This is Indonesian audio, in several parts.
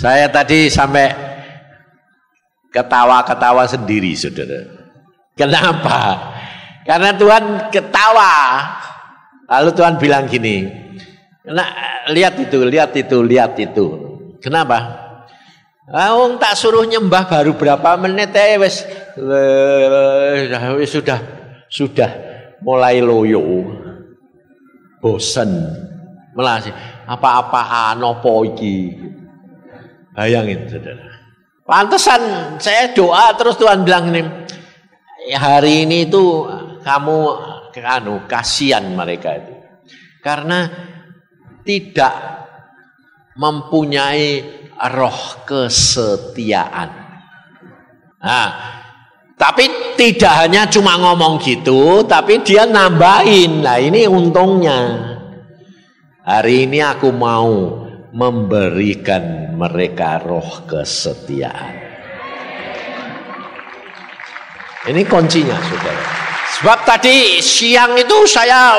Saya tadi sampai ketawa-ketawa sendiri, saudara. Kenapa? Karena Tuhan ketawa. Lalu Tuhan bilang gini, lihat itu. Kenapa? Wong tak suruh nyembah baru berapa menit wis sudah mulai loyo. Bosen. Melasi apa-apaan opo iki. Bayangin saudara. Pantesan saya doa terus Tuhan bilang ini, hari ini itu kamu kasihan mereka itu. Karena tidak mempunyai roh kesetiaan. Nah, tapi tidak hanya cuma ngomong gitu, tapi dia nambahin. Nah, ini untungnya. Hari ini aku mau memberikan mereka roh kesetiaan. Ini kuncinya, saudara. Sebab tadi siang itu saya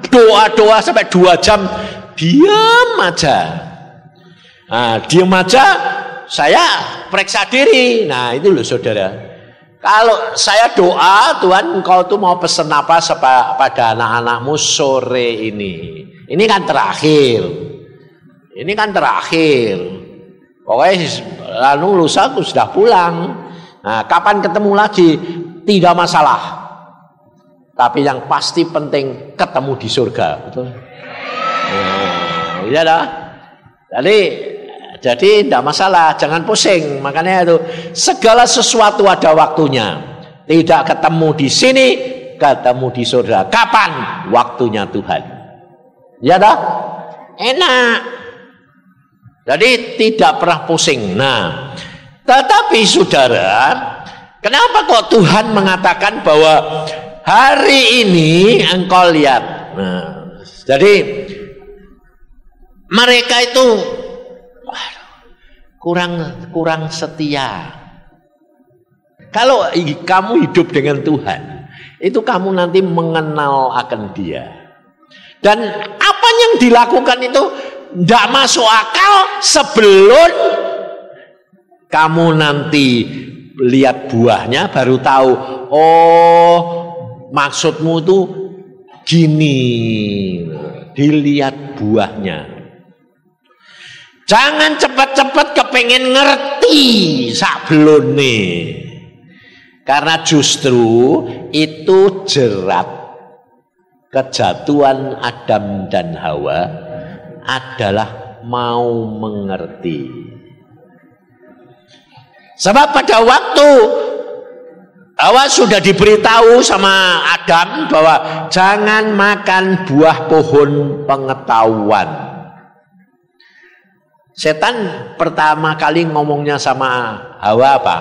doa-doa sampai 2 jam, diam aja. Nah, diam aja, saya periksa diri. Nah, itu loh saudara. Kalau saya doa, Tuhan engkau tuh mau pesan apa pada anak-anakmu sore ini. Ini kan terakhir. Pokoknya lalu lusa aku sudah pulang. Nah, kapan ketemu lagi? Tidak masalah. Tapi yang pasti penting ketemu di surga, betul? Iya dah. Jadi tidak masalah, jangan pusing. Makanya itu segala sesuatu ada waktunya. Tidak ketemu di sini, ketemu di surga. Kapan? Waktunya Tuhan. Ya dah? Enak. Jadi tidak pernah pusing. Nah, tetapi saudara, kenapa kok Tuhan mengatakan bahwa hari ini engkau lihat. Nah, jadi mereka itu kurang setia. Kalau kamu hidup dengan Tuhan, itu kamu nanti mengenal akan Dia. Dan apa yang dilakukan itu tidak masuk akal sebelum kamu nanti lihat buahnya baru tahu. Oh, maksudmu itu gini. Dilihat buahnya. Jangan cepat-cepat kepengen ngerti sablone. Karena justru itu jerat kejatuhan Adam dan Hawa adalah mau mengerti. Sebab pada waktu Hawa sudah diberitahu sama Adam bahwa jangan makan buah pohon pengetahuan. Setan pertama kali ngomongnya sama Hawa apa?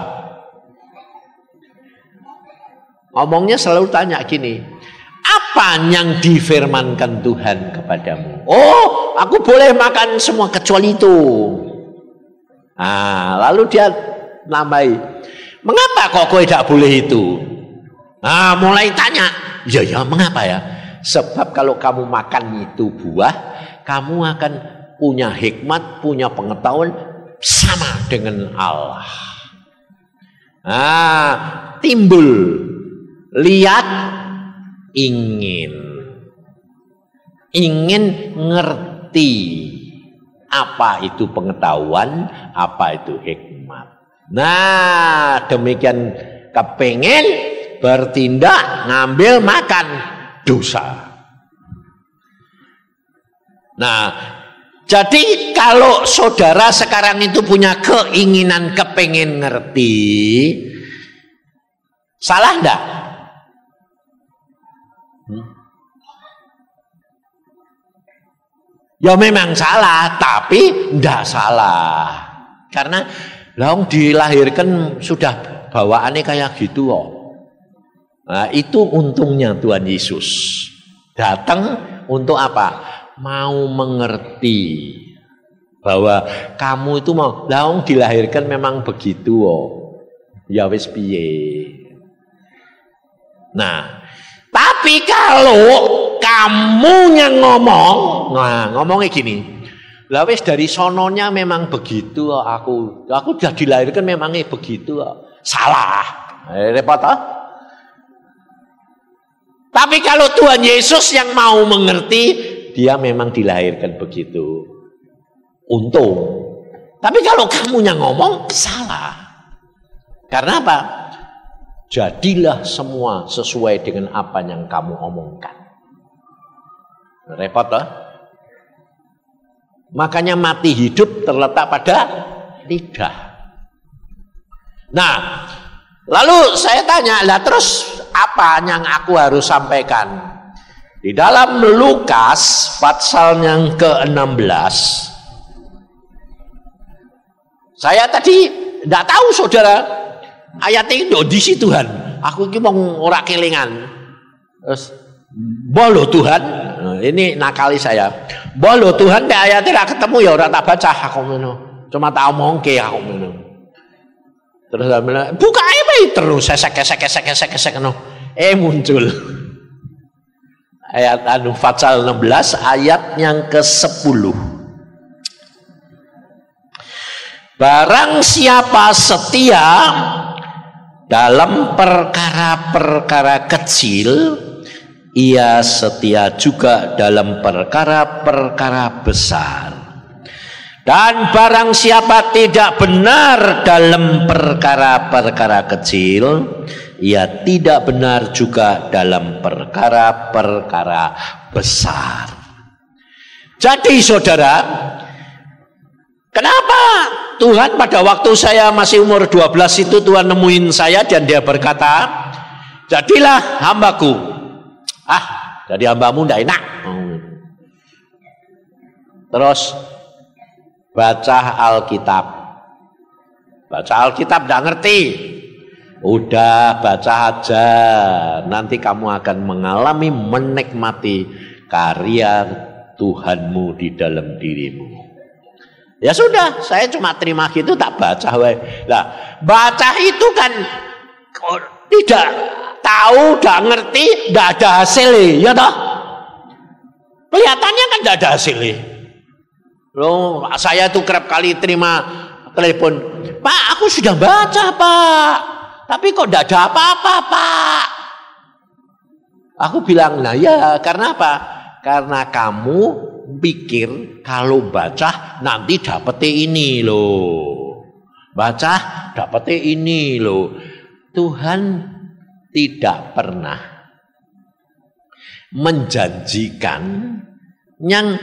Ngomongnya selalu tanya gini, apa yang difirmankan Tuhan kepadamu? Oh, aku boleh makan semua kecuali itu. Nah, lalu dia nambahi, mengapa kok kowe tidak boleh itu? Nah, mulai tanya, ya mengapa ya? Sebab kalau kamu makan itu buah, kamu akan punya hikmat, punya pengetahuan sama dengan Allah. Nah, timbul lihat, ingin ngerti apa itu pengetahuan, apa itu hikmat. Nah, demikian kepengen bertindak, ngambil makan dosa. Nah, jadi kalau saudara sekarang itu punya keinginan kepengen ngerti, salah enggak? Ya memang salah, tapi enggak salah. Karena Long dilahirkan sudah bawaannya kayak gitu kok. Nah, itu untungnya Tuhan Yesus datang untuk apa? Mau mengerti bahwa kamu itu mau Long dilahirkan memang begitu kok. Ya wis piye. Nah, tapi kalau kamu yang ngomong, nah ngomongnya gini, Lah wis dari sononya memang begitu aku sudah dilahirkan memangnya begitu. Salah. Repot toh? Tapi kalau Tuhan Yesus yang mau mengerti, dia memang dilahirkan begitu. Untung. Tapi kalau kamu yang ngomong, salah. Karena apa? Jadilah semua sesuai dengan apa yang kamu omongkan. Repot toh? Makanya mati hidup terletak pada lidah. Nah, lalu saya tanya, lah terus apa yang aku harus sampaikan? Di dalam Lukas pasal yang ke-16, saya tadi tidak tahu saudara, ayat itu di situ Tuhan. Aku ini mau ora kelingan. Terus, bolo Tuhan, ini nakali saya. Bolo Tuhan, di ayatnya tidak ketemu ya ora tak baca aku ngono. Cuma tak omong ke aku ngono. Terus saya bilang, buka apa terus sesek no. Muncul. Ayat Pasal 16 ayat yang ke-10. Barang siapa setia dalam perkara-perkara kecil, ia setia juga dalam perkara-perkara besar. Dan barang siapa tidak benar dalam perkara-perkara kecil, ia tidak benar juga dalam perkara-perkara besar. Jadi saudara, kenapa Tuhan pada waktu saya masih umur 12 itu Tuhan nemuin saya dan dia berkata, jadilah hambaku. Jadi hambamu tidak enak. Terus baca Alkitab. Baca Alkitab tidak ngerti. Udah baca aja. Nanti kamu akan mengalami menikmati karya Tuhanmu di dalam dirimu. Ya sudah, saya cuma terima gitu tak baca. Nah, baca itu kan tidak tahu, tidak ngerti, tidak ada hasilnya, ya toh? Kelihatannya kan tidak ada hasilnya. Loh, saya tuh kerap kali terima telepon, Pak, aku sudah baca Pak, tapi kok tidak ada apa-apa Pak. Aku bilang, nah ya karena apa? Karena kamu pikir kalau baca nanti dapetnya ini loh. Baca dapetnya ini loh. Tuhan tidak pernah menjanjikan yang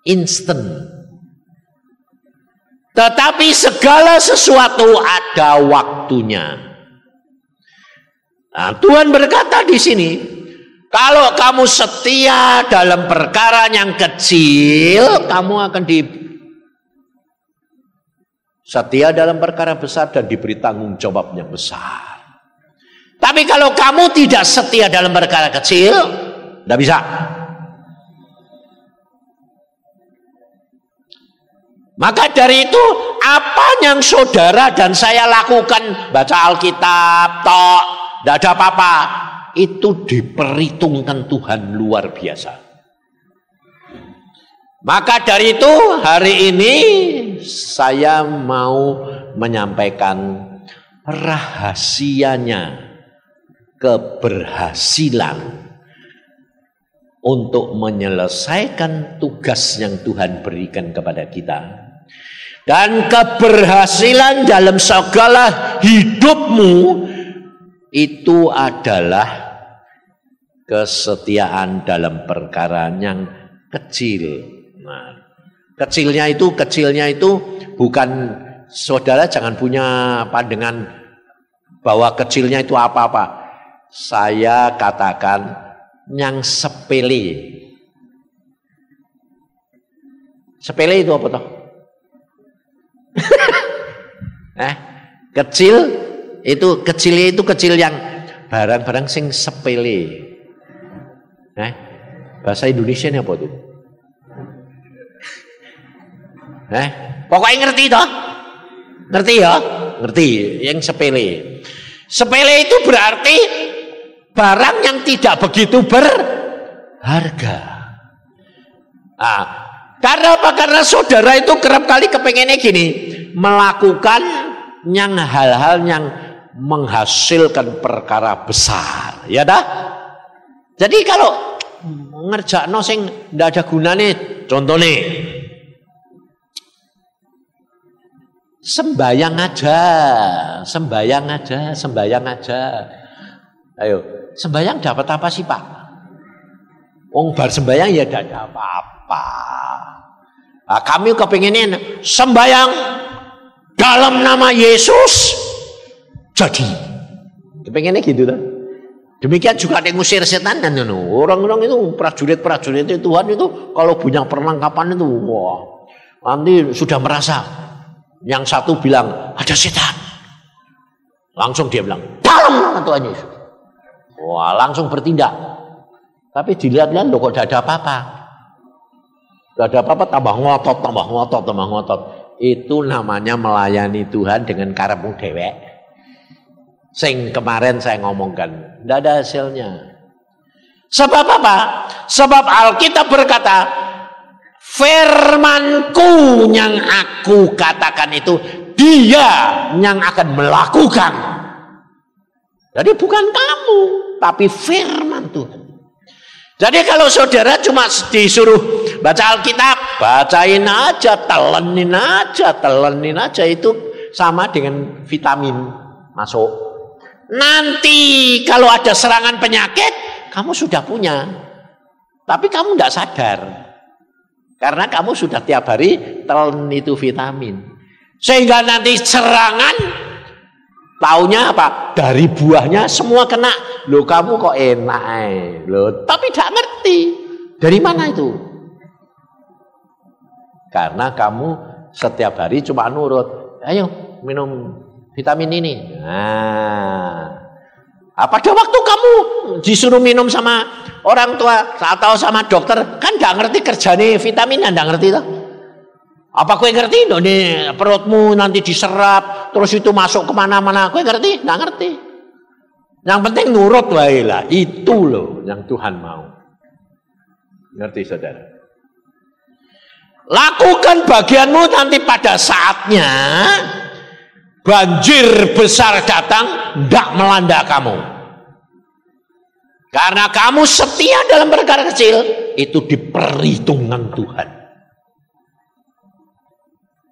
instan. Tetapi segala sesuatu ada waktunya. Nah, Tuhan berkata di sini, kalau kamu setia dalam perkara yang kecil, kamu akan setia dalam perkara besar dan diberi tanggung jawab yang besar. Tapi kalau kamu tidak setia dalam perkara kecil, tidak bisa. Maka dari itu, apa yang saudara dan saya lakukan, baca Alkitab, tok, tidak ada apa-apa, itu diperhitungkan Tuhan luar biasa. Maka dari itu, hari ini saya mau menyampaikan rahasianya keberhasilan untuk menyelesaikan tugas yang Tuhan berikan kepada kita. Dan keberhasilan dalam segala hidupmu itu adalah kesetiaan dalam perkara yang kecil. Nah, kecilnya itu bukan, saudara jangan punya pandangan bahwa kecilnya itu apa-apa. Saya katakan yang sepele. Sepele itu apa toh? Kecilnya itu kecil yang barang-barang sing sepele. Bahasa Indonesia ini apa tuh? Pokoknya ngerti toh? Ngerti ya? Ngerti, yang sepele. Sepele itu berarti barang yang tidak begitu berharga. Nah, Karena apa? Karena saudara itu kerap kali kepengennya gini, melakukan yang hal-hal yang menghasilkan perkara besar, ya dah. Jadi kalau ngerjakno sing ndak ada gunane, contohnya sembayang aja. Ayo, sembayang dapat apa sih Pak? Wong bar sembayang ya tidak ada apa-apa. Nah, kami kepengenin sembayang dalam nama Yesus jadi. Kepengennya gitu kan? Demikian juga ada ngusir setan dan orang-orang itu prajurit-prajurit itu Tuhan itu kalau punya perlengkapan itu wah, nanti sudah merasa yang satu bilang ada setan, langsung dia bilang dalam nama Tuhan Yesus. Wah, langsung bertindak. Tapi dilihat-lihat loh kok tidak ada apa-apa. Tidak ada apa-apa, tambah ngotot. Itu namanya melayani Tuhan dengan karepmu dewek. Sing kemarin saya ngomongkan, tidak ada hasilnya. Sebab apa? Sebab Alkitab berkata, firmanku yang aku katakan itu, dia yang akan melakukan. Jadi bukan kamu, tapi firman Tuhan. Jadi kalau saudara cuma disuruh baca Alkitab, bacain aja, telenin aja, itu sama dengan vitamin masuk. Nanti kalau ada serangan penyakit, kamu sudah punya. Tapi kamu tidak sadar. Karena kamu sudah tiap hari telan itu vitamin. Sehingga nanti serangan, taunya apa? Dari buahnya semua kena. Loh kamu kok enak loh, tapi tidak ngerti. Dari mana itu? Karena kamu setiap hari cuma nurut. Ayo minum vitamin ini. Nah, pada waktu kamu disuruh minum sama orang tua atau sama dokter, kan nggak ngerti kerjanya vitamin, nggak ngerti toh? Apa kue ngerti? Nih perutmu nanti diserap, terus itu masuk kemana-mana. Kue ngerti? Nggak ngerti. Yang penting nurut wae lah. Itu loh yang Tuhan mau. Ngerti saudara? Lakukan bagianmu, nanti pada saatnya banjir besar datang, tidak melanda kamu. Karena kamu setia dalam perkara kecil, itu diperhitungkan Tuhan.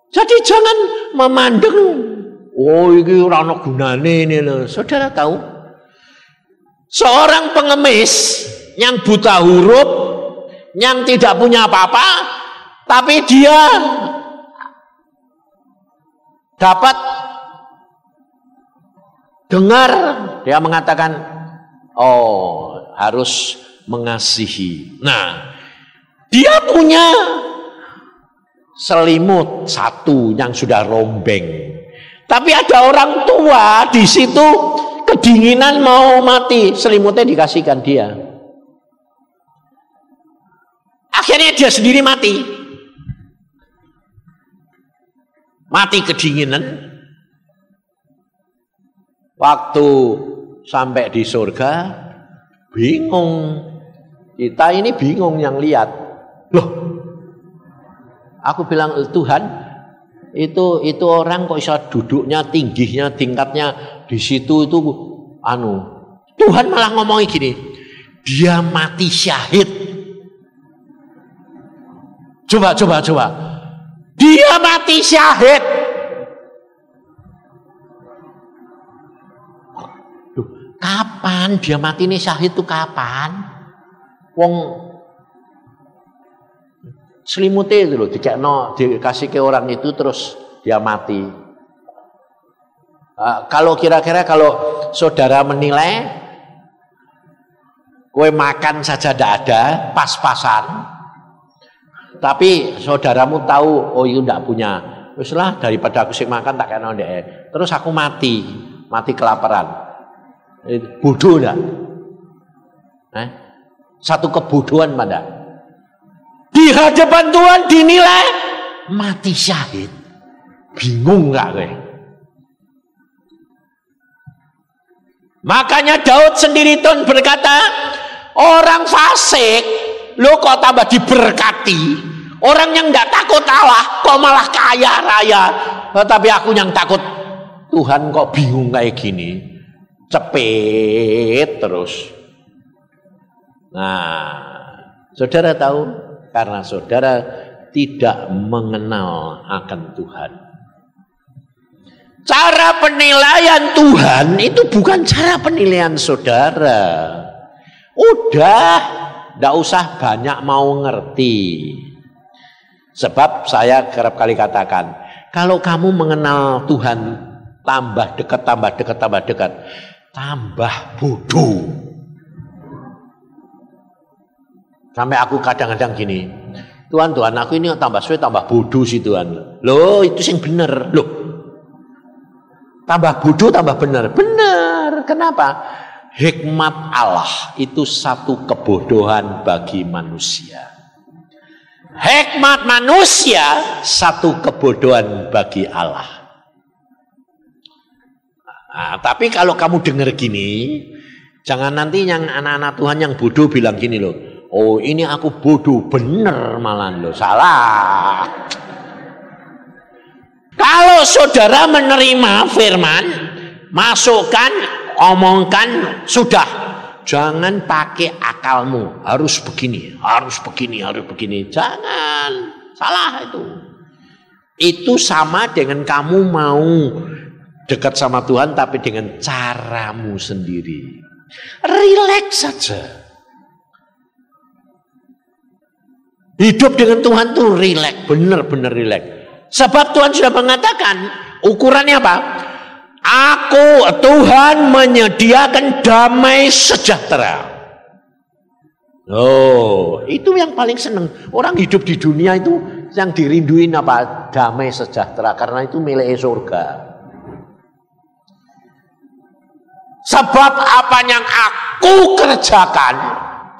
Jadi jangan memandang, oh ini ora ono gunane ini loh. Saudara tahu? Seorang pengemis yang buta huruf, yang tidak punya apa-apa, tapi dia dapat dengar, dia mengatakan, oh harus mengasihi. Nah, dia punya selimut satu yang sudah rombeng. Tapi ada orang tua di situ kedinginan mau mati, selimutnya dikasihkan dia. Akhirnya dia sendiri mati. Mati kedinginan. Waktu sampai di surga bingung. Kita ini bingung yang lihat. Loh, aku bilang Tuhan, itu orang kok bisa duduknya, tingginya, tingkatnya di situ itu Tuhan malah ngomongin gini, dia mati syahid. Coba. Dia mati syahid. Duh, kapan dia mati nih syahid itu kapan? Wong selimutnya itu loh dikasih ke orang itu terus dia mati. Kalau kira-kira kalau saudara menilai, kue makan saja tidak ada, pas-pasan, tapi saudaramu tahu, oh itu tidak punya, teruslah daripada aku sih makan tak kena ndek, terus aku mati kelaparan, bodoh enggak? Satu kebodohan pada di hadapan Tuhan dinilai mati syahid, bingung nggak kowe? Makanya Daud sendiri Tuhan berkata, orang fasik lo kok tambah diberkati, Orang yang tidak takut Allah kok malah kaya raya. Tapi aku yang takut Tuhan kok bingung kayak gini. Cepet terus. Nah, saudara tahu karena saudara tidak mengenal akan Tuhan. Cara penilaian Tuhan itu bukan cara penilaian saudara. Udah, tidak usah banyak mau ngerti. Sebab saya kerap kali katakan, kalau kamu mengenal Tuhan tambah dekat, tambah bodoh. Sampai aku kadang-kadang gini, Tuhan, aku ini tambah suwe tambah bodoh sih Tuhan. Loh, itu yang bener. Loh, tambah bodoh tambah bener. Bener, kenapa? Hikmat Allah itu satu kebodohan bagi manusia. Hikmat manusia satu kebodohan bagi Allah. Nah, tapi kalau kamu dengar gini, jangan nanti yang anak-anak Tuhan yang bodoh bilang gini loh. Oh, ini aku bodoh, bener malah loh, salah. Kalau saudara menerima firman, masukkan, omongkan, sudah. Jangan pakai akalmu, harus begini. Jangan, salah itu. Itu sama dengan kamu mau dekat sama Tuhan tapi dengan caramu sendiri. Rileks saja. Hidup dengan Tuhan tuh rileks, benar-benar rileks. Sebab Tuhan sudah mengatakan, ukurannya apa? Tuhan menyediakan damai sejahtera. Oh, itu yang paling senang. Orang hidup di dunia itu yang dirinduin apa? Damai sejahtera, karena itu milik surga. Sebab apa yang aku kerjakan,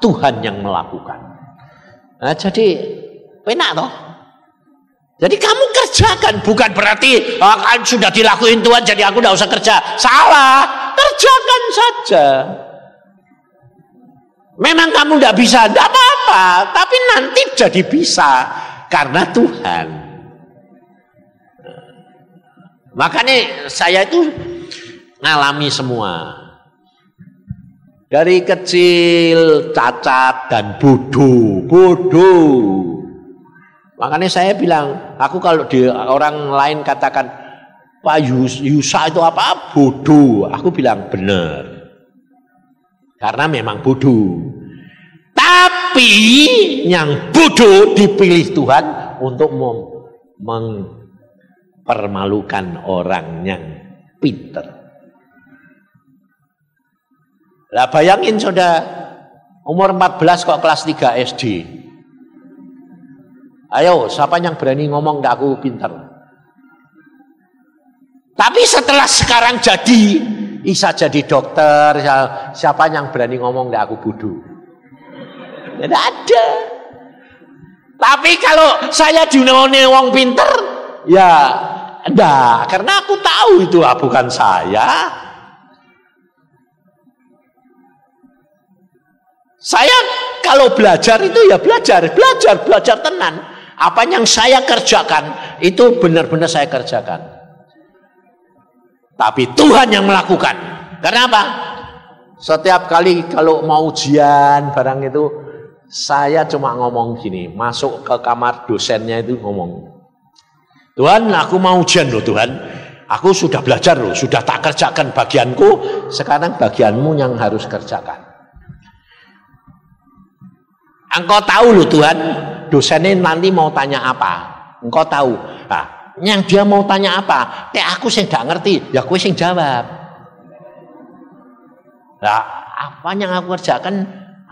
Tuhan yang melakukan. Nah, jadi penak toh. Jadi kamu kerjakan, bukan berarti sudah dilakuin Tuhan jadi aku tidak usah kerja. Salah, kerjakan saja. Memang kamu tidak bisa, tidak apa-apa, tapi nanti jadi bisa karena Tuhan. Makanya saya itu ngalami semua. Dari kecil cacat dan bodoh. Makanya saya bilang, aku kalau di orang lain katakan Pak Yusa itu apa? Bodoh. Aku bilang benar. Karena memang bodoh. Tapi yang bodoh dipilih Tuhan untuk mempermalukan orang yang pinter. Lah bayangin saudara, umur 14 kok kelas 3 SD. Ayo, siapa yang berani ngomong ndak aku pinter? Tapi setelah sekarang bisa jadi dokter, siapa yang berani ngomong ndak aku bodoh? Tidak ada. Tapi kalau saya dinone wong pinter, ya enggak, karena aku tahu itu bukan saya. Saya kalau belajar itu ya belajar tenan. Apa yang saya kerjakan itu benar-benar saya kerjakan. Tapi Tuhan yang melakukan. Karena apa? Setiap kali kalau mau ujian barang itu, saya cuma ngomong gini, masuk ke kamar dosennya itu ngomong, Tuhan, aku mau ujian loh Tuhan. Aku sudah belajar loh, sudah tak kerjakan bagianku, sekarang bagianmu yang harus kerjakan. Engkau tahu loh Tuhan, dosennya nanti mau tanya apa. Engkau tahu. Nah, yang dia mau tanya apa? Aku sih tidak ngerti. Ya aku sih jawab. Nah, apa yang aku kerjakan?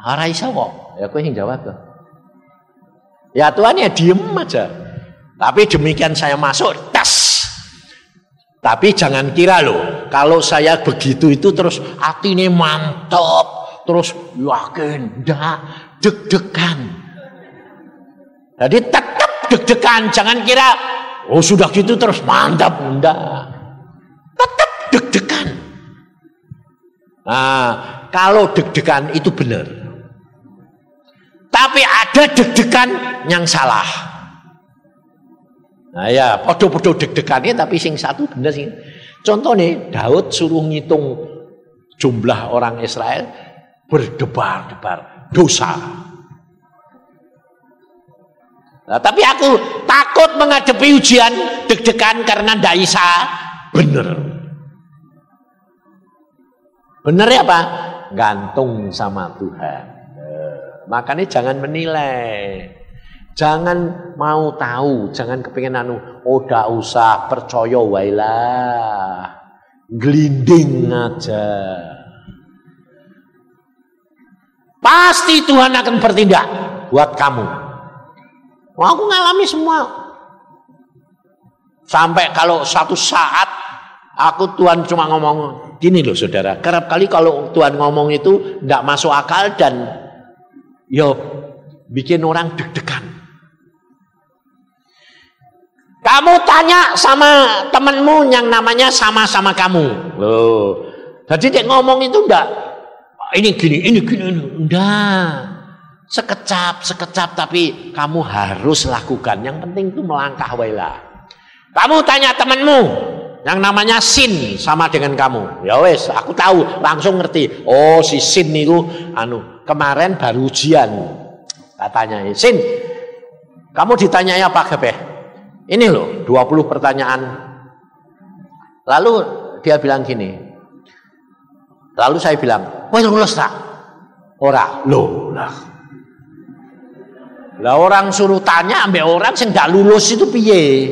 Raisa kok. Ya aku sih jawab tuh. Ya Tuhan ya diem aja. Tapi demikian saya masuk tes. Tapi jangan kira loh, kalau saya begitu itu terus hati ini mantap, terus yakin, enggak. Deg-degan. Jadi tetap deg-degan, jangan kira oh sudah gitu terus mantap, enggak. Tetap deg-degan. Nah, kalau deg-degan itu benar. Tapi ada deg-degan yang salah. Nah ya, podo-podo deg-degannya tapi sing satu bener sih. Contoh nih, Daud suruh ngitung jumlah orang Israel berdebar-debar dosa. Nah, tapi aku takut menghadapi ujian deg-degan karena ndak bisa bener. Bener ya Pak? Gantung sama Tuhan. Makanya jangan menilai. Jangan mau tahu, jangan kepingin udah usah percaya wailah. Gelinding aja. Pasti Tuhan akan bertindak buat kamu. Aku ngalami semua. Sampai kalau satu saat Tuhan cuma ngomong gini loh saudara. Kerap kali kalau Tuhan ngomong itu tidak masuk akal dan bikin orang deg-degan. Kamu tanya sama temenmu yang namanya sama-sama kamu. Loh. Jadi dia ngomong itu enggak ini gini, enggak. Sekecap tapi kamu harus lakukan. Yang penting itu melangkah wailah. Kamu tanya temenmu yang namanya Sin sama dengan kamu. Ya wes, aku tahu, langsung ngerti. Oh, si Sin itu kemarin baru ujian. Katanya, Sin, kamu ditanyanya apa kabeh? Ini loh, 20 pertanyaan. Lalu dia bilang gini. Lalu saya bilang, "Kowe lulus tak?" Ora, loh lah. Lah orang suruh tanya ambek orang sing ndak lulus itu piye?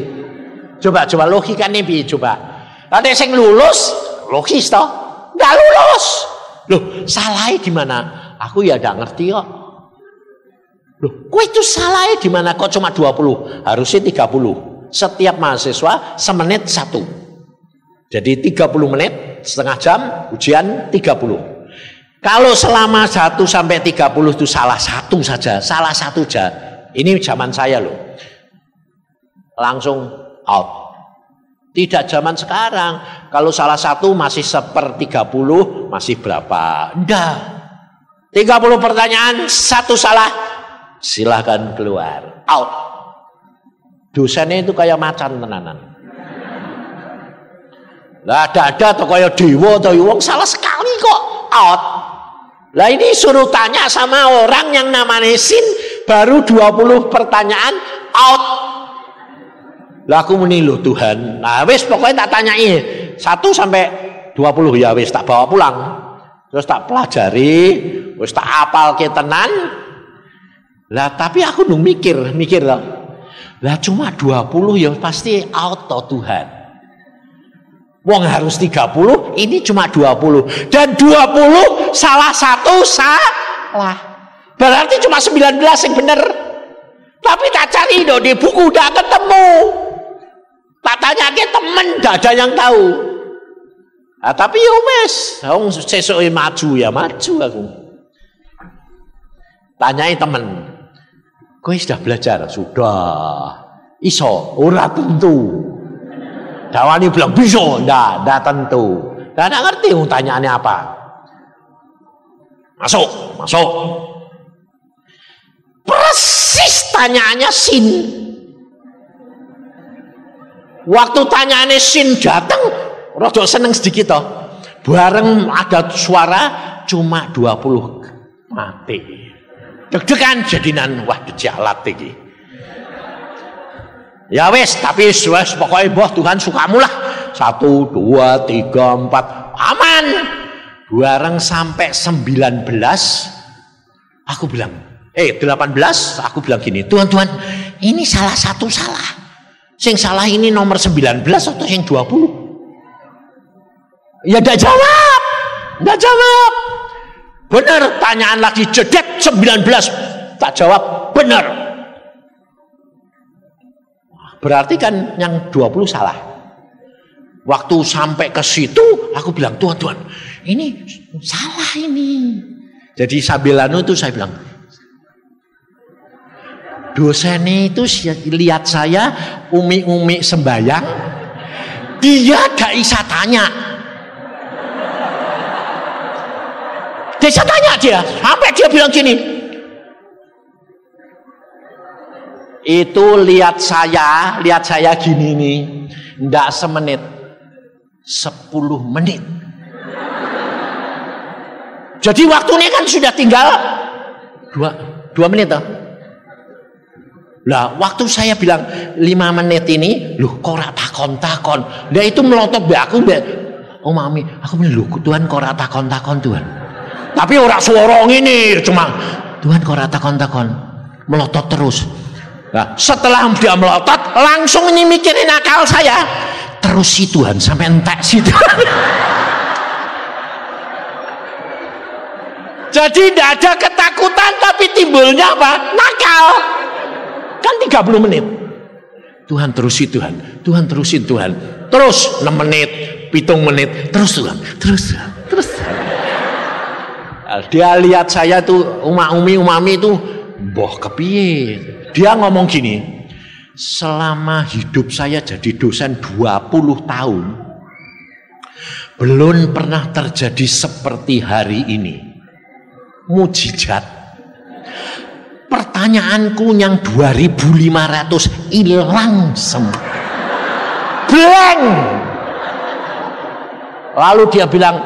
Coba logikane piye coba? Ada sing lulus, logis toh? Ndak lulus. Loh, salahnya di mana? Aku ya ndak ngerti kok. Loh, kok itu salahnya di mana kok cuma 20? Harusnya 30. Setiap mahasiswa semenit 1. Jadi 30 menit, setengah jam, ujian 30. Kalau selama 1 sampai 30 itu salah satu saja. Ini zaman saya loh. Langsung out. Tidak zaman sekarang. Kalau salah satu masih 1/30 masih berapa? Enggak. 30 pertanyaan, 1 salah. Silahkan keluar. Out. Dosennya itu kayak macan tenanan. Lah ada atau kayak dewa atau wong salah sekali kok. Out. Lah ini suruh tanya sama orang yang namanya Sin baru 20 pertanyaan out. Lah aku muni lho Tuhan. Nah wis pokoknya tak tanyai 1 sampai 20 ya wis tak bawa pulang. Terus tak pelajari, wis tak apal ke tenan. Lah tapi aku nung mikir loh. Lah cuma 20 ya pasti out toh Tuhan. Wong harus 30, ini cuma 20. Dan 20 salah satu salah. Berarti cuma 19 yang benar. Tapi tak cari dong di buku udah ketemu. Tak tanya ke temen, gak ada yang tahu. Nah, tapi ya wes, wong sesuk maju ya maju aku. Tanyai temen. Kowe sudah belajar? Sudah. Iso, ora tentu. Dawani bilang bisa, enggak tentu. Enggak ngerti tanyaannya apa. Masuk. Persis tanyaannya Sin. Waktu tanyaannya Sin datang, rada seneng sedikit toh. Bareng ada suara cuma 20 mati. Deg-degan jadinan wah dejalat iki. Ya wes, tapi wes pokoknya boh Tuhan sukamu lah. 1, 2, 3, 4 aman. Bareng sampai 19 aku bilang 18 aku bilang gini, Tuhan ini salah satu salah. Sing salah ini nomor 19 atau yang 20? Ya enggak jawab. Benar, tanyaan lagi jedek 19 tak jawab benar. Berarti kan yang 20 salah. Waktu sampai ke situ aku bilang Tuhan ini salah ini. Jadi sambil itu saya bilang dosen itu lihat saya umi sembayang, dia gak bisa tanya. Dia bisa tanya dia sampai dia bilang gini, Itu lihat saya gini nih, enggak semenit, 10 menit. Jadi waktunya kan sudah tinggal 2 menit toh. Lah waktu saya bilang 5 menit ini, loh kok ora takon-takon. Lah itu melotot be aku be, oh mami, aku bilang loh Tuhan kok ora takon-takon Tuhan. Tapi ora suara ngene, cuma Tuhan kok ora takon-takon. Melotot terus. Nah, setelah dia melotot, langsung ini mikirin akal saya. Terus si Tuhan sampai entek si Tuhan. Jadi tidak ada ketakutan, tapi timbulnya apa? Nakal. Kan 30 menit. Tuhan terusin Tuhan. Tuhan terusin Tuhan. Terus 6 menit, 7 menit, terus Tuhan. Terus. Dia lihat saya tuh umami itu, boh kepiye. Dia ngomong gini, selama hidup saya jadi dosen 20 tahun, belum pernah terjadi seperti hari ini. Mujizat. Pertanyaanku yang 2.500 hilang semua. Blank. Lalu dia bilang,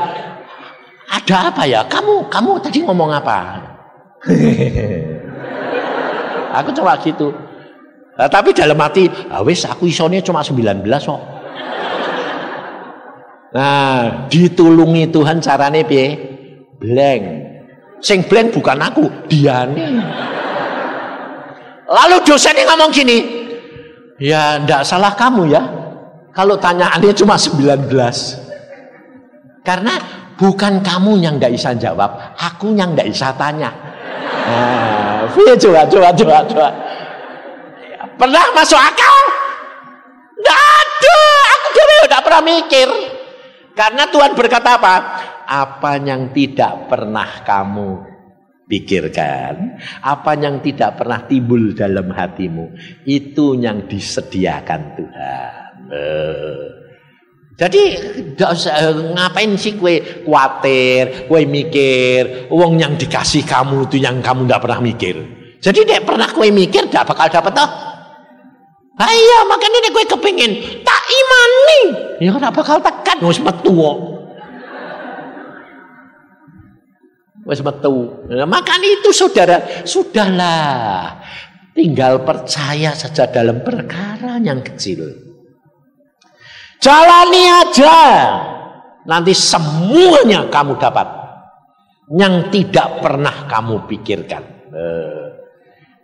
ada apa ya? Kamu tadi ngomong apa? Aku cuma gitu. Nah, tapi dalam hati, wis aku isone cuma 19 kok. Nah, ditulungi Tuhan carane piye? Blank. Sing blank bukan aku, diane. Lalu dosennya ngomong gini, ya ndak salah kamu ya kalau tanyaannya cuma 19. Karena bukan kamu yang ndak bisa jawab, aku yang ndak bisa tanya. Nah, coba. Pernah masuk akal? Nggak ada, aku tidak pernah mikir. Karena Tuhan berkata apa? Apa yang tidak pernah kamu pikirkan, apa yang tidak pernah timbul dalam hatimu, itu yang disediakan Tuhan. Jadi ngapain sih kue khawatir, kue mikir, uang yang dikasih kamu itu yang kamu tidak pernah mikir. Jadi tidak pernah kue mikir, tidak bakal dapat toh. Iya makanya kue kepingin tak imani, ya tidak bakal tekan, wis metu. Wis metu. Makanya itu saudara, sudahlah, tinggal percaya saja dalam perkara yang kecil. Jalani aja, nanti semuanya kamu dapat yang tidak pernah kamu pikirkan.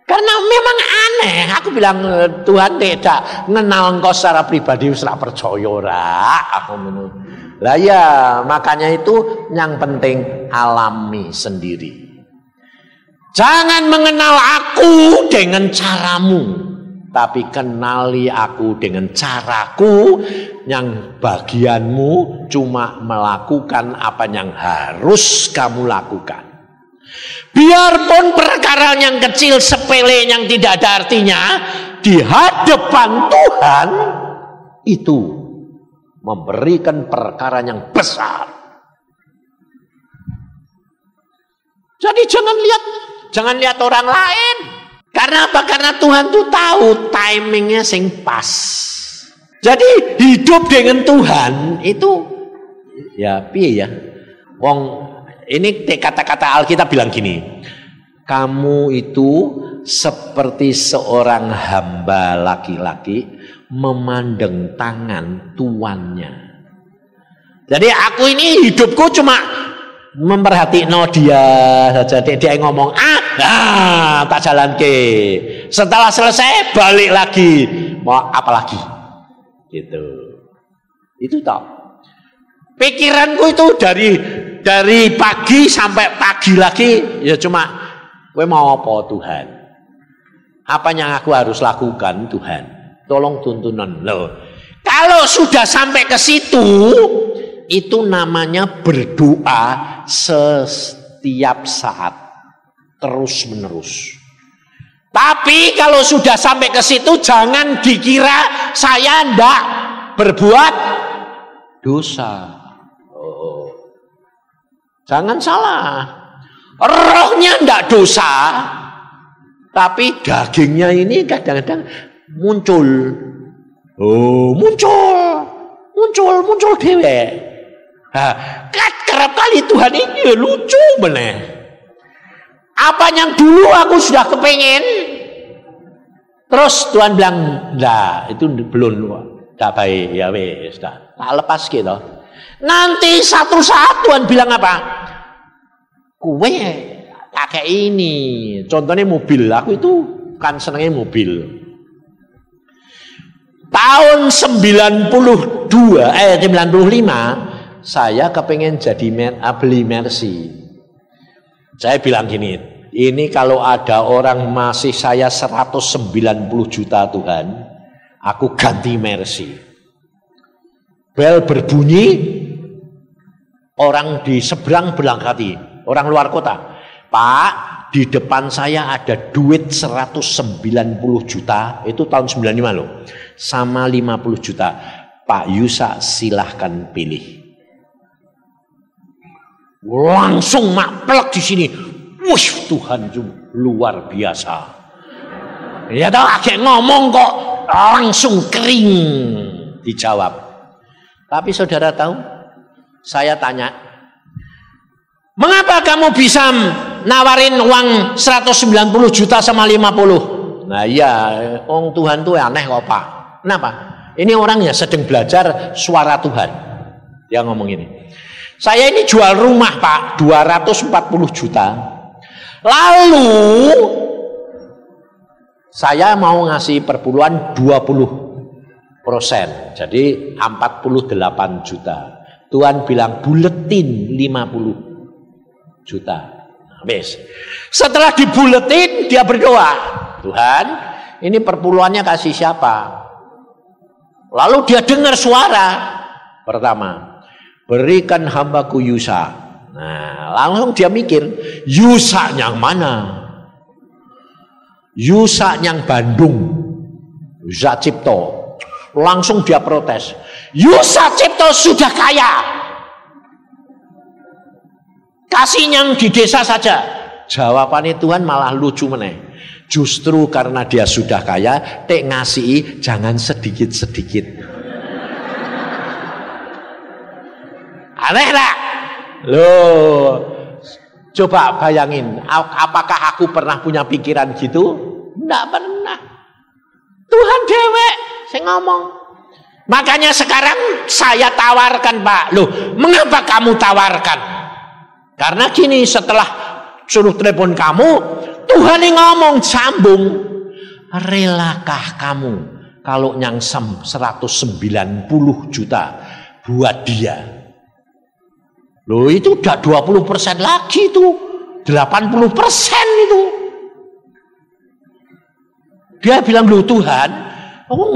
Karena memang aneh, aku bilang Tuhan tidak mengenal engkau secara pribadi, secara percaya ora. Aku menurut. Lah ya, makanya itu yang penting alami sendiri. Jangan mengenal aku dengan caramu, tapi kenali aku dengan caraku, yang bagianmu cuma melakukan apa yang harus kamu lakukan. Biarpun perkara yang kecil sepele yang tidak ada artinya, di hadapan Tuhan itu memberikan perkara yang besar. Jadi jangan lihat orang lain. Karena apa? Karena Tuhan tuh tahu timingnya sing pas. Jadi hidup dengan Tuhan itu ya piye ya? Wong ini kata-kata Alkitab bilang gini, kamu itu seperti seorang hamba laki-laki memandang tangan tuannya. Jadi aku ini hidupku cuma memperhatikan dia saja. Dia ngomong tak jalan ke. Setelah selesai balik lagi, mau apa lagi? Gitu. Itu tak. Pikiranku itu dari pagi sampai pagi lagi ya cuma gue mau apa Tuhan? Apa yang aku harus lakukan Tuhan? Tolong tuntunan loh. Kalau sudah sampai ke situ, itu namanya berdoa setiap saat, terus menerus. Tapi kalau sudah sampai ke situ, jangan dikira saya ndak berbuat dosa. Jangan salah, rohnya ndak dosa, Tapi dagingnya ini kadang-kadang muncul. Oh, muncul dewe. Kerap kali Tuhan ini lucu bener. Apa yang dulu aku sudah kepengen, terus Tuhan bilang, "Nah, itu belum, tak baik, ya wes, tak lepas gitu." Nanti satu saat Tuhan bilang apa? Kue kayak ini, contohnya mobil, aku itu kan senangnya mobil. Tahun 95 saya kepengen jadi beli Mercy. Saya bilang gini, ini kalau ada orang masih saya 190 juta Tuhan, aku ganti Mercy. Bel berbunyi, orang di seberang berangkati, orang luar kota. Pak, di depan saya ada duit 190 juta, itu tahun 95 loh, sama 50 juta. Pak Yusa silahkan pilih. Langsung maplek di sini. Wush, Tuhan luar biasa. Ya tahu agak ngomong kok langsung kering dijawab. Tapi saudara tahu, saya tanya, mengapa kamu bisa nawarin uang 190 juta sama 50? Nah iya, orang Tuhan tuh aneh kok Pak. Kenapa? Ini orang ya sedang belajar suara Tuhan. Dia ngomong ini. Saya ini jual rumah Pak, 240 juta. Lalu saya mau ngasih perpuluhan 20%. Jadi 48 juta. Tuhan bilang buletin 50 juta. Habis. Setelah dibuletin dia berdoa, Tuhan, ini perpuluhannya kasih siapa? Lalu dia dengar suara pertama, berikan hambaku Yusa. Nah, langsung dia mikir, Yusa yang mana? Yusa yang Bandung, Yusa Cipto. Langsung dia protes, Yusa Cipto sudah kaya, kasih yang di desa saja. Jawabannya Tuhan malah lucu meneh. Justru karena dia sudah kaya, ngasih jangan sedikit-sedikit. Aneh tak? Loh, coba bayangin, apakah aku pernah punya pikiran gitu? Tidak pernah. Tuhan dewek, saya ngomong. Makanya sekarang saya tawarkan Pak. Loh, mengapa kamu tawarkan? Karena gini, setelah suruh telepon kamu, Tuhan yang ngomong sambung. Relakah kamu kalau yang 190 juta buat dia? Loh itu udah 20% lagi tuh, 80% itu. Dia bilang, loh Tuhan,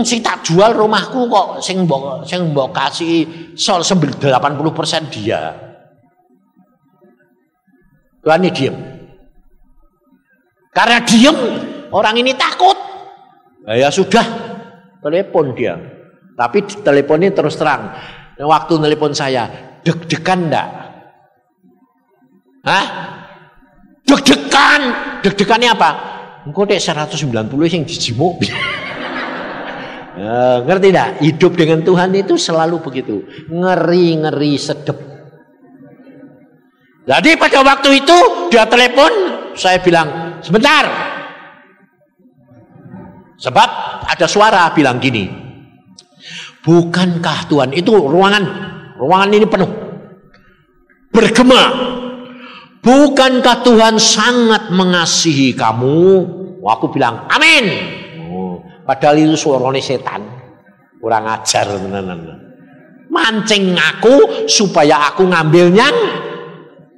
sing tak jual rumahku kok sing mbok kasih 80% dia. Tuhan ini diem. Karena diem, orang ini takut. Ya sudah, telepon dia. Tapi teleponnya terus terang. Waktu telepon saya, deg-degan enggak? Hah? Deg-degan. Deg-degannya apa? Engko dek 190 yang dijimuk. Ngerti enggak? Hidup dengan Tuhan itu selalu begitu. Ngeri-ngeri sedep. Jadi pada waktu itu dia telepon, saya bilang, sebentar. Sebab ada suara bilang gini, bukankah Tuhan, itu ruangan ini penuh, bergema, bukankah Tuhan sangat mengasihi kamu? Aku bilang, amin. Padahal itu suaranya setan, kurang ajar, mancing aku supaya aku ngambilnya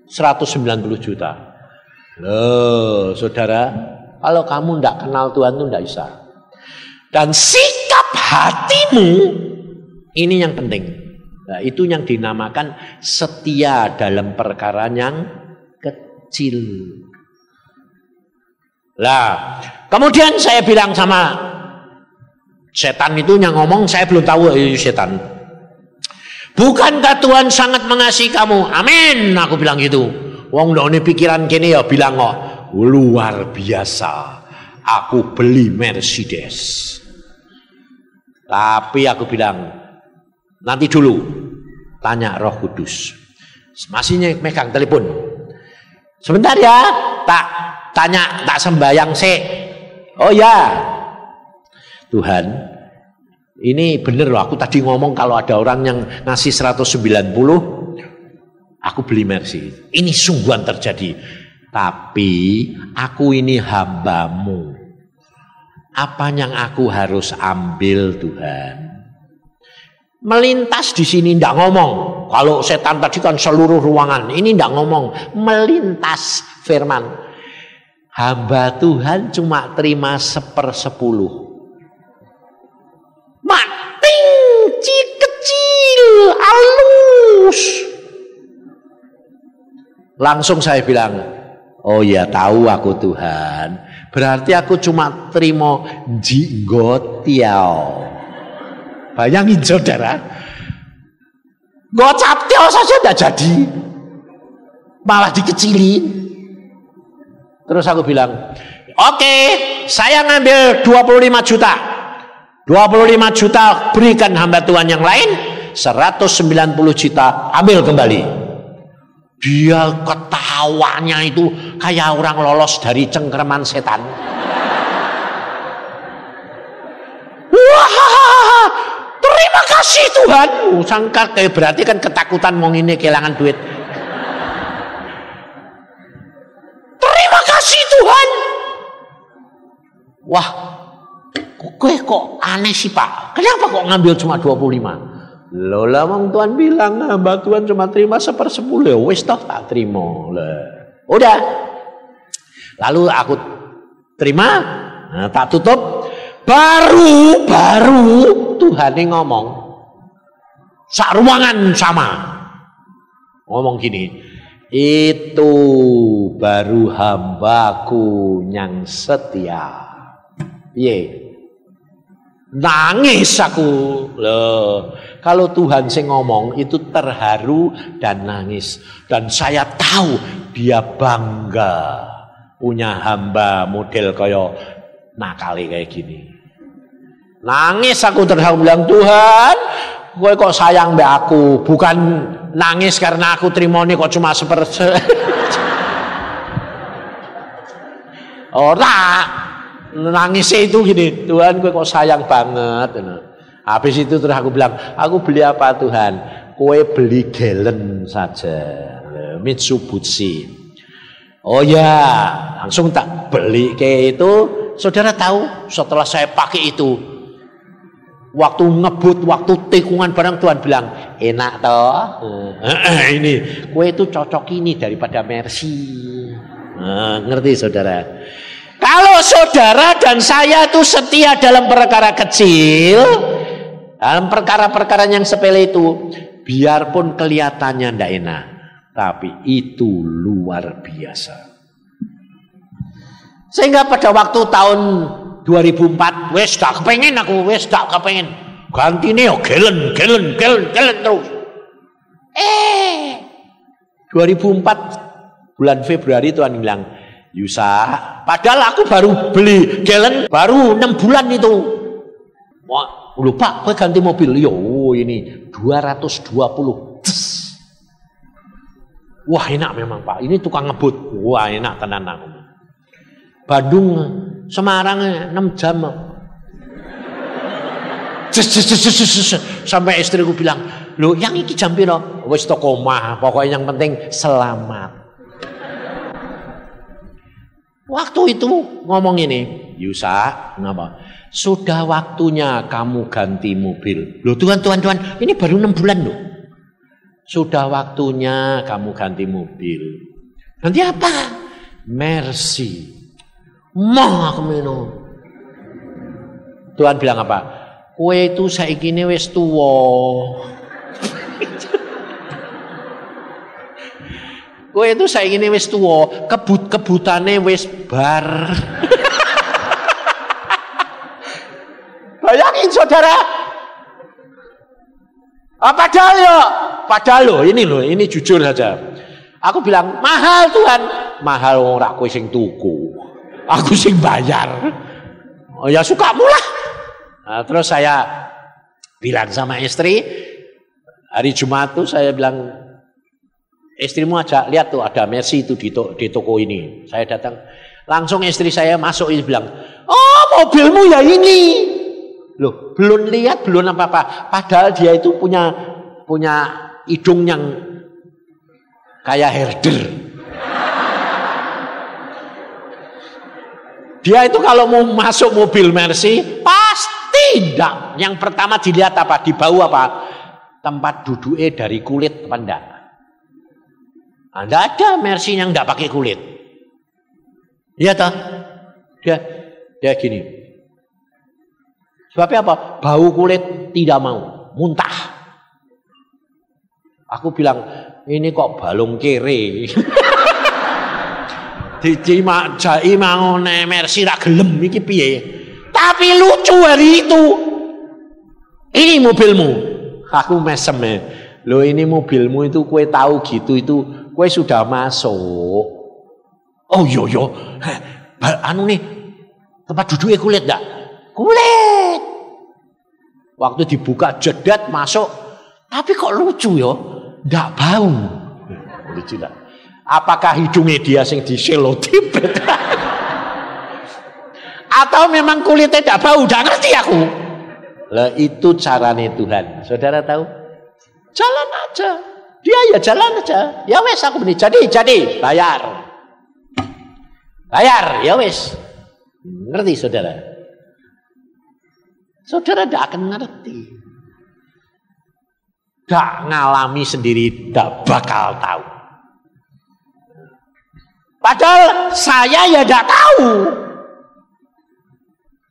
190 juta. Loh, saudara, kalau kamu tidak kenal Tuhan itu tidak bisa. Dan sikap hatimu ini yang penting. Nah, itu yang dinamakan setia dalam perkara yang kecil. Lah, kemudian saya bilang sama setan itu yang ngomong, saya belum tahu itu setan. Bukankah Tuhan sangat mengasihi kamu? Amin, aku bilang gitu. Wong ndone pikiran kene ya bilang kok luar biasa. aku beli Mercedes. Tapi aku bilang, nanti dulu, tanya Roh Kudus. Masih megang telepon. Sebentar ya, tak tanya, tak sembayang sih. Oh ya, Tuhan, ini bener loh, aku tadi ngomong kalau ada orang yang ngasih 190, aku beli Mercy. Ini sungguhan terjadi. Tapi aku ini hamba-Mu. Apa yang aku harus ambil, Tuhan? Melintas di sini ndak ngomong. Kalau setan tadi kan seluruh ruangan, ini ndak ngomong. Melintas firman. Hamba Tuhan cuma terima 1/10. Mating kecil, halus. Langsung saya bilang, oh ya tahu aku Tuhan. Berarti aku cuma terima jinggotiao. Bayangin saudara, gocaptiao saja tidak jadi, malah dikecilin. Terus aku bilang, oke, saya ngambil 25 juta. 25 juta berikan hamba Tuhan yang lain, 190 juta ambil kembali. Dia ketawanya itu kayak orang lolos dari cengkeraman setan. Wah, terima kasih Tuhan. Sangka kayak berarti kan ketakutan mau ini kehilangan duit. Terima kasih Tuhan. Wah, kok aneh sih Pak. Kenapa kok ngambil cuma 25? Lola wong Tuhan bilang hamba Tuhan cuma terima 1/10 ya wis toh tak terima lah. Udah. Lalu aku terima, nah, tak tutup. Baru Tuhan ini ngomong. Sak ruangan sama. Ngomong gini. Itu baru hambaku yang setia. Ye. Nangis aku loh. Kalau Tuhan sing ngomong itu terharu dan nangis. Dan saya tahu dia bangga punya hamba model kayak nakali kayak gini. Nangis aku terharu bilang, Tuhan kowe kok sayang mbak aku. Bukan nangis karena aku terima ini kok cuma 1/10. Ora. Nangisnya itu gini, Tuhan gue kok sayang banget. Habis itu terus aku bilang, aku beli apa Tuhan? Kue beli galen saja, Mitsubishi. Oh ya, langsung tak beli kayak itu. Saudara tahu setelah saya pakai itu, waktu ngebut, waktu tikungan barang Tuhan bilang, enak toh. Ini kue itu cocok ini daripada Mercy. Ngerti saudara? Kalau saudara dan saya itu setia dalam perkara kecil, dalam perkara-perkara yang sepele itu, biarpun kelihatannya tidak enak, tapi itu luar biasa. Sehingga pada waktu tahun 2004, wes tak kepengen aku, wes tak kepengen. Ganti nih, gelen terus. 2004 bulan Februari Tuhan bilang, Yusa, padahal aku baru beli galen baru 6 bulan itu. Wah, lupa gue ganti mobil. Yo, ini 220. Wah, enak memang Pak. Ini tukang ngebut. Wah, enak tenan aku. Bandung Semarang 6 jam. Sampai istriku bilang, "Loh, yang iki jam piro?" Wis tok omah, pokoknya yang penting selamat. Waktu itu ngomong ini, Yusa, kenapa? Sudah waktunya kamu ganti mobil. Loh Tuhan, ini baru 6 bulan loh. Sudah waktunya kamu ganti mobil. Ganti apa? Mercy. Mau aku minum. Tuhan bilang apa? Kue itu saiki ne wis tuwa. Kowe itu saiki wis tuwa, kebut-kebutane wis bar. Bayangin saudara. Padahal loh, ini jujur saja. Aku bilang, mahal Tuhan. Mahal ora kowe sing tuku. Aku sing bayar. Oh ya sukamu lah. Nah, terus saya bilang sama istri, hari Jumat tuh saya bilang, istrimu ajak lihat tuh ada Mercy itu di toko ini. Saya datang, langsung istri saya masuk ini bilang, oh mobilmu ya ini. Loh, belum lihat, belum apa-apa. Padahal dia itu punya hidung yang kayak herder. Dia itu kalau mau masuk mobil Mercy pasti tidak. Yang pertama dilihat apa? Di bau apa? Tempat duduknya dari kulit apa enggak? Enggak ada Mercy yang enggak pakai kulit. Iya toh? Dia gini. Sebabnya apa? Bau kulit tidak mau, muntah. Aku bilang, ini kok balung kere. Dicimak jai mangone Mercy ra gelem iki piye. Tapi lucu hari itu. Ini mobilmu. Aku mesem. Loh ini mobilmu itu kue tahu gitu itu kue sudah masuk. Oh yo. Anu nih tempat duduknya kulit enggak? Kulit. Waktu dibuka jedat masuk. Tapi kok lucu yo? Enggak bau. Lucu enggak? Apakah hidungnya dia sing diselotip? Atau memang kulitnya tidak bau? Tidak ngerti aku. Lah itu caranya Tuhan. Saudara tahu? Jalan aja. Dia ya jalan aja. Ya wes aku beli. Jadi bayar. Bayar ya wes. Ngerti saudara? Saudara tidak akan ngerti. Tidak ngalami sendiri, tidak bakal tahu. Padahal saya ya tidak tahu.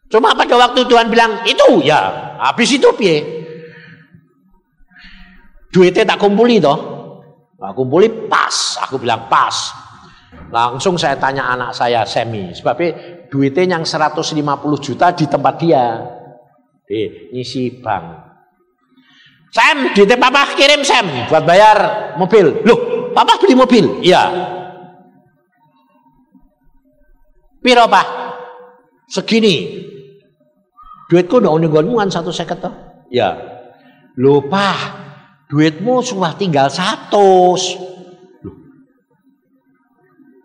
Cuma pada waktu Tuhan bilang itu ya, habis itu piye? Duitnya tak kumpuli toh. Tak kumpuli pas, aku bilang pas. Langsung saya tanya anak saya Semi, sebabnya duitnya yang 150 juta di tempat dia. Ngisi bank. Sam, duitnya papa kirim Sam buat bayar mobil. Loh, papa beli mobil? Iya. Piro Pak? Segini. Duitku udah nggonmu kan 150 toh? Ya. Lho Pak, duitmu sudah tinggal 100.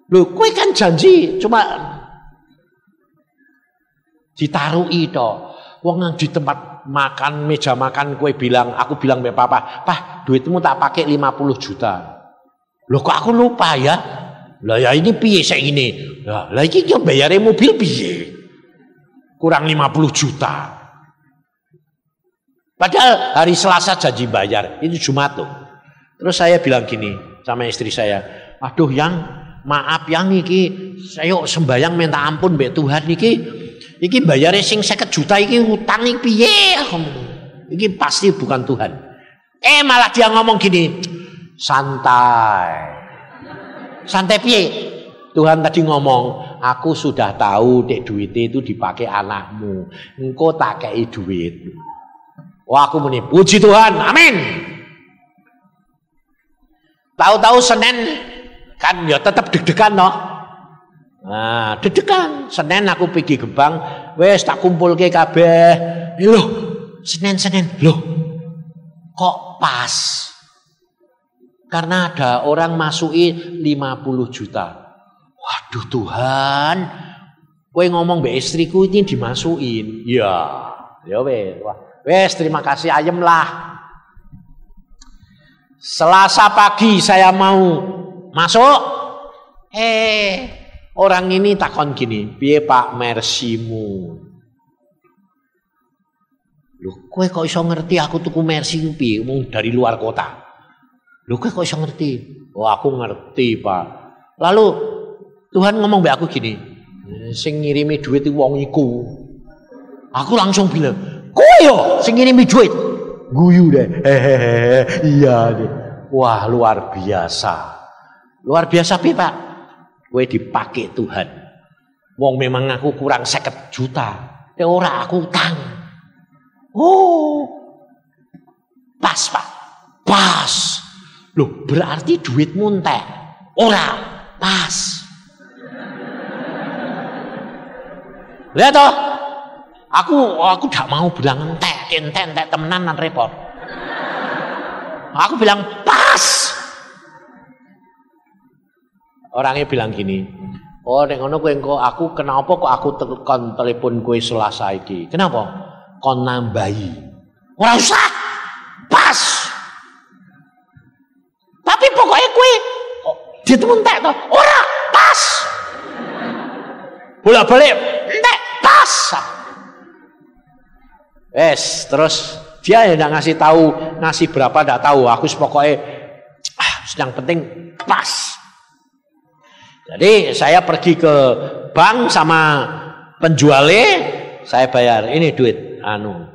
Loh, kowe kan janji cuma ditaruhi toh. Wong nang di tempat makan, meja makan kowe bilang, aku bilang mbek papa, "Pak, duitmu tak pakai 50 juta." Loh kok aku lupa ya? Lah ya ini piye sik ini? Lah iki yo bayare mobil piye? Kurang 50 juta. Padahal hari Selasa janji bayar, itu Jumat tuh. Terus saya bilang gini sama istri saya, "Aduh yang maaf yang iki, saya sembayang minta ampun mbek Tuhan iki bayare sing 50 juta iki hutang iki piye?" Iki pasti bukan Tuhan. Malah dia ngomong gini, "Santai." Santai piye? Tuhan tadi ngomong, aku sudah tahu dek duitnya itu dipakai anakmu. Engkau tak kei duit. Wah aku muni, puji Tuhan, amin. Tahu-tahu Senin kan ya tetap deg-degan toh. Nah, deg-degan. Senin aku pergi Gebang, wes tak kumpul ke kabeh. Loh, Senin. Loh, kok pas? Karena ada orang masukin 50 juta. Waduh Tuhan, kowe ngomong mbak istriku ini dimasukin. Ya wes. Wes terima kasih ayem lah. Selasa pagi saya mau masuk. Orang ini takon gini, piye Pak Mercymu? Loh, kowe kok iso ngerti aku tuku Mercy piye? Wong dari luar kota. Loh kok iso ngerti? Oh aku ngerti Pak. Lalu Tuhan ngomong mbak aku gini, sing ngirimi duit itu wong iku. Aku langsung bilang, kowe yo sing ngirimi duit. Guyu deh. Iya deh. Wah luar biasa. Luar biasa piye Pak? Kowe dipakai Tuhan. Wong memang aku kurang 50 juta. Ora aku utang. Oh. Pas Pak. Pas. Loh, berarti duitmu entek. Ora pas. Lihat toh, aku gak mau bilang entek temenan repot. Aku bilang pas. Orangnya bilang gini, oh nek ngono kowe engko aku kenapa kok aku tekan telepon kowe Selasa iki? Kenapa? Kon nambahi. Ora usah. Pas. Tapi pokoknya kowe ditemu entek to. Ora pas. Bolak-balik entek pas. Terus dia yang ngasih tahu, ngasih berapa enggak tahu. Aku pokoknya yang penting pas. Jadi saya pergi ke bank sama penjualnya, saya bayar ini duit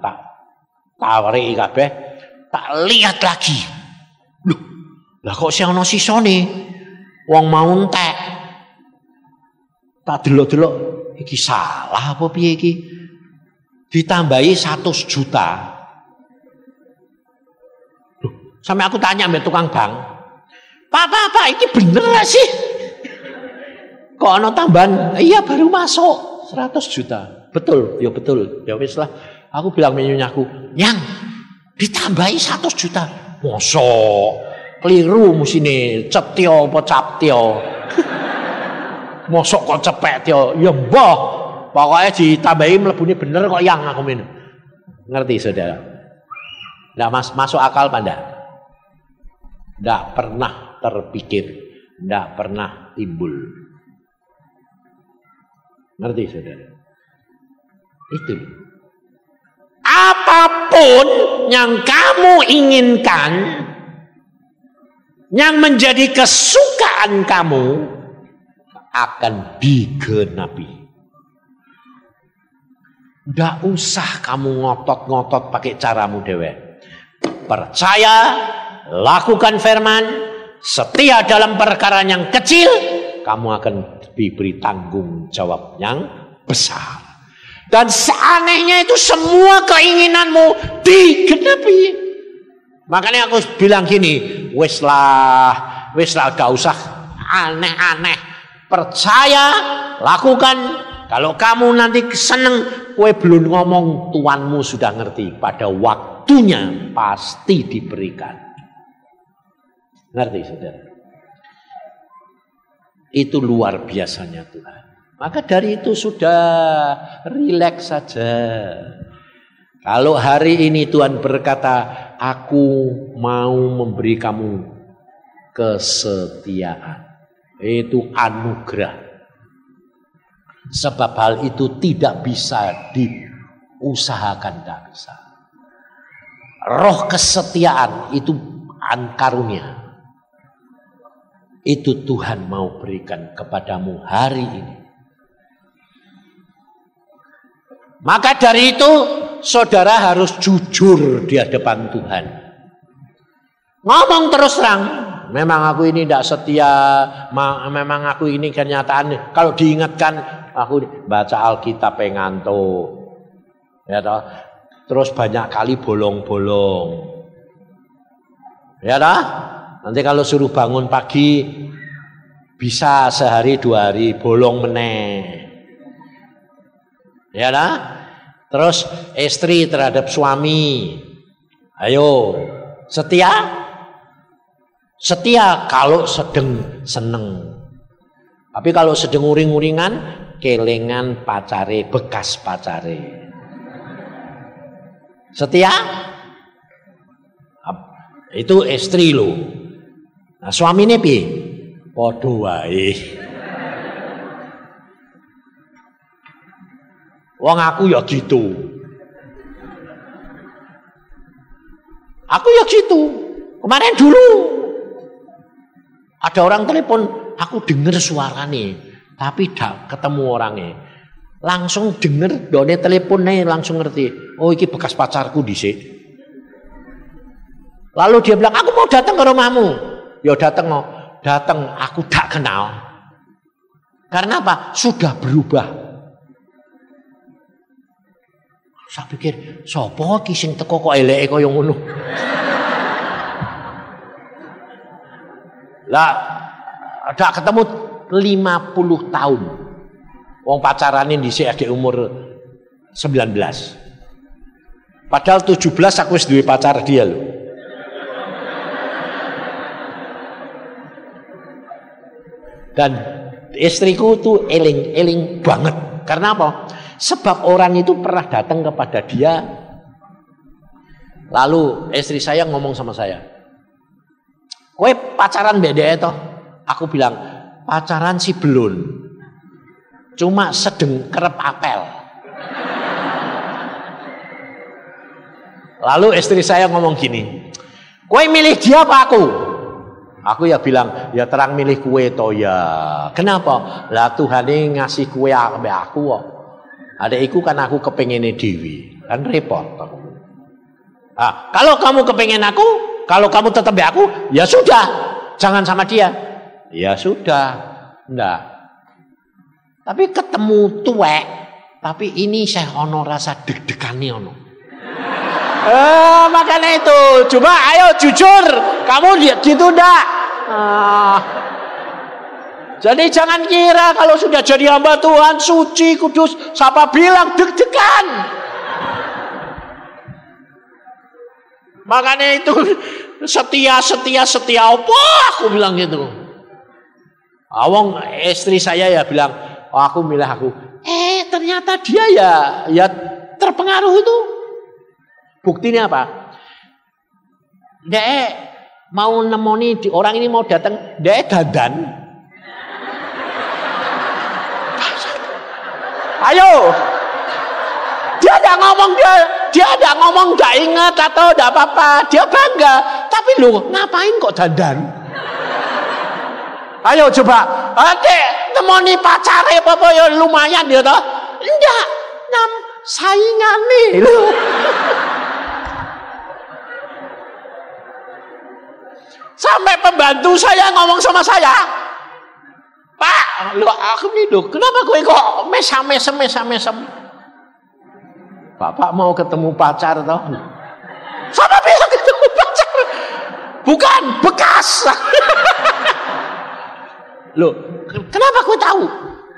tak tawari kabeh, tak lihat lagi. Loh, lah kok sing ana sisane? Wong mau entek. Tak delok-delok iki salah apa piye iki? Ditambahi 100 juta. Loh, sampai aku tanya mbek tukang bank. Pak, iki bener gak sih? Kok ana tambahan? Iya baru masuk 100 juta. Betul, ya betul. Ya wis lah. Aku bilang menyunyaku, "Yang ditambahi 100 juta." Mosok keliru musine cetyo apa captyo. Mosok kok cepet yo. Ya mbah. Pokoknya ditambahi mlebune bener kok yang aku men. Ngerti Saudara? Nggak masuk akal apa enggak? Nggak pernah terpikir, nggak pernah timbul. Ngerti Saudara? Itu. Apapun yang kamu inginkan, yang menjadi kesukaan kamu, akan digenapi. Nggak usah kamu ngotot-ngotot pakai caramu dewe. Percaya, lakukan firman, setia dalam perkara yang kecil, kamu akan diberi tanggung jawab yang besar. Dan seanehnya itu semua keinginanmu digenapi. Makanya aku bilang gini, wis lah gak usah aneh-aneh. Percaya, lakukan. Kalau kamu nanti seneng, kue belum ngomong, tuanmu sudah ngerti. Pada waktunya pasti diberikan. Ngerti Saudara? Itu luar biasanya Tuhan. Maka dari itu sudah rileks saja. Kalau hari ini Tuhan berkata, aku mau memberi kamu kesetiaan. Itu anugerah. Sebab hal itu tidak bisa diusahakan, tidak bisa. Roh kesetiaan itu karunia. Itu Tuhan mau berikan kepadamu hari ini. Maka dari itu saudara harus jujur di hadapan Tuhan. Ngomong terus terang. Memang aku ini tidak setia. Memang aku ini kenyataan. Kalau diingatkan, aku baca Alkitab ngantuk. Ya toh? Terus banyak kali bolong-bolong. Ya toh? Nanti kalau suruh bangun pagi, bisa sehari 2 hari bolong meneh. Ya toh? Terus istri terhadap suami. Ayo, setia? Setia kalau sedang seneng. Tapi kalau sedang uring-uringan, kelengan pacare, bekas pacare. Setia? Itu istri lo. Nah, suami ini piye? Padha wae. Wong aku ya gitu. Aku ya gitu. Kemarin dulu ada orang telepon, aku dengar suaranya, tapi tidak ketemu orangnya. Langsung dengar, done teleponnya langsung ngerti. Oh, ini bekas pacarku dhisik. Lalu dia bilang, aku mau datang ke rumahmu. Ya datang, aku tak kenal. Karena apa? Sudah berubah. Saya pikir, sapa iki sing teko kok eleke kaya ngono. Lah, ada ketemu 50 tahun. Wong pacaranin dhisik adik umur 19. Padahal 17 aku wis duwe pacar dia lho. Dan istriku tuh eling banget. Karena apa? Sebab orang itu pernah datang kepada dia. Lalu istri saya ngomong sama saya, "Kowe pacaran beda toh?" Aku bilang, "Pacaran sih belum. Cuma sedeng kerep apel." Lalu istri saya ngomong gini, "Kowe milih dia apa aku?" Aku ya bilang, "Ya terang milih kue toh ya." Kenapa? Lah Tuhan ini ngasih kue ambek aku kok. Adekku kan aku kepengene dewi, kan repot aku. Ah, kalau kamu kepengen aku, kalau kamu tetap ambek aku, ya sudah, jangan sama dia. Ya sudah, enggak. Tapi ketemu tuwek, tapi ini saya ono rasa deg-degane ono. Makanya itu, coba ayo jujur, kamu gitu ndak? Jadi jangan kira kalau sudah jadi hamba Tuhan suci kudus, siapa bilang deg-degan. Makanya itu setia apa aku bilang gitu. Awang istri saya ya bilang, "Oh, aku milih aku." Ternyata dia ya terpengaruh itu. Buktinya apa? Dek mau nemoni orang ini mau datang, dek dandan. Ayo. Dia ada ngomong enggak ingat atau enggak apa-apa, dia bangga. Tapi lu ngapain kok dandan? Ayo coba. Dek, nemoni pacare apa ya lumayan ya toh? Enggak, saingane lho. Sampai pembantu saya ngomong sama saya, "Pak, lu aku nih lho, kenapa kowe kok mesam? Bapak mau ketemu pacar toh?" Sama bilang ketemu pacar. Bukan bekas. Loh, kenapa kowe tahu?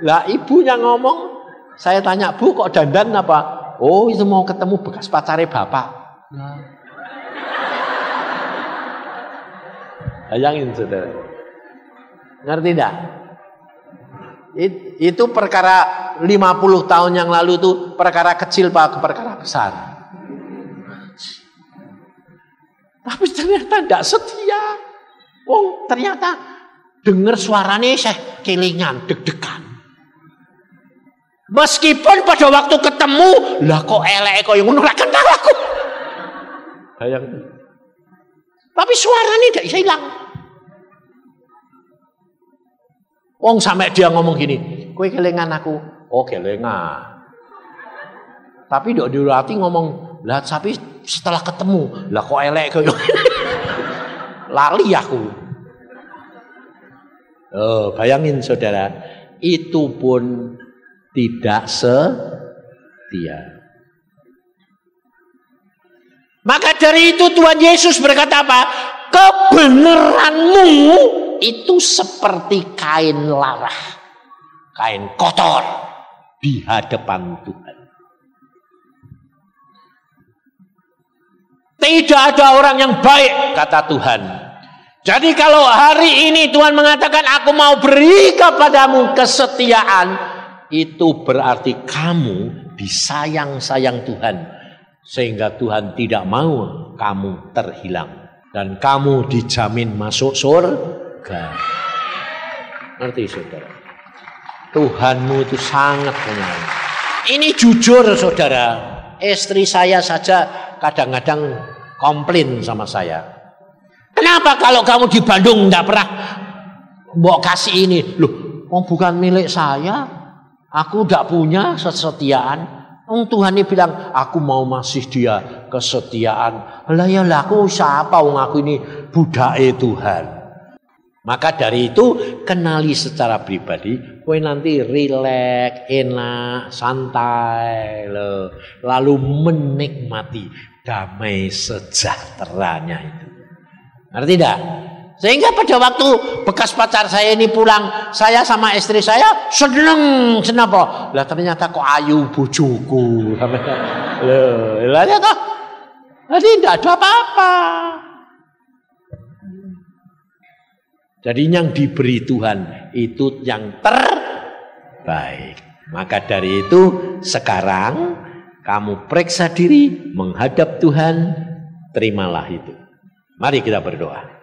Lah ibunya ngomong, saya tanya, "Bu kok dandan apa?" "Oh, itu mau ketemu bekas pacare Bapak." Nah. Bayangin saudara, ngerti enggak? Itu perkara 50 tahun yang lalu itu perkara kecil Pak, perkara besar. Tapi ternyata enggak setia. Oh, ternyata dengar suaranya saya kelingan, deg-degan. Meskipun pada waktu ketemu, lah kok elek kok yang ngono ra kenal aku. Bayangin. Tapi suaranya tidak bisa hilang. Wong sampai dia ngomong gini, "Kowe kelingan aku." "Oh, kelingan." Tapi dok di hati ngomong, "Lah tapi setelah ketemu, lah kok elek kok." Lali aku. Bayangin saudara, itu pun tidak setia. Maka dari itu Tuhan Yesus berkata apa? Kebenaranmu itu seperti kain larah, kain kotor di hadapan Tuhan. Tidak ada orang yang baik, kata Tuhan. Jadi kalau hari ini Tuhan mengatakan aku mau beri kepadamu kesetiaan, itu berarti kamu disayang-sayang Tuhan. Sehingga Tuhan tidak mau kamu terhilang. Dan kamu dijamin masuk surga. Ngerti saudara? Tuhanmu itu sangat penyayang. Ini jujur saudara. Istri saya saja kadang-kadang komplain sama saya. Kenapa kalau kamu di Bandung tidak pernah mbok kasih ini? Loh, bukan milik saya. Aku tidak punya kesetiaan. Tuhan ini bilang, aku mau masih dia kesetiaan. Lah ya aku siapa? Aku ini budake Tuhan. Maka dari itu kenali secara pribadi, kowe nanti rileks, enak, santai, lalu menikmati damai sejahteranya itu. Ngerti tidak? Sehingga pada waktu bekas pacar saya ini pulang, saya sama istri saya seneng, kenapa? Lah ternyata kok ayu bojoku. Loh, lah ya toh. Jadi tidak ada apa-apa. Jadi yang diberi Tuhan itu yang terbaik. Maka dari itu sekarang kamu periksa diri, menghadap Tuhan, terimalah itu. Mari kita berdoa.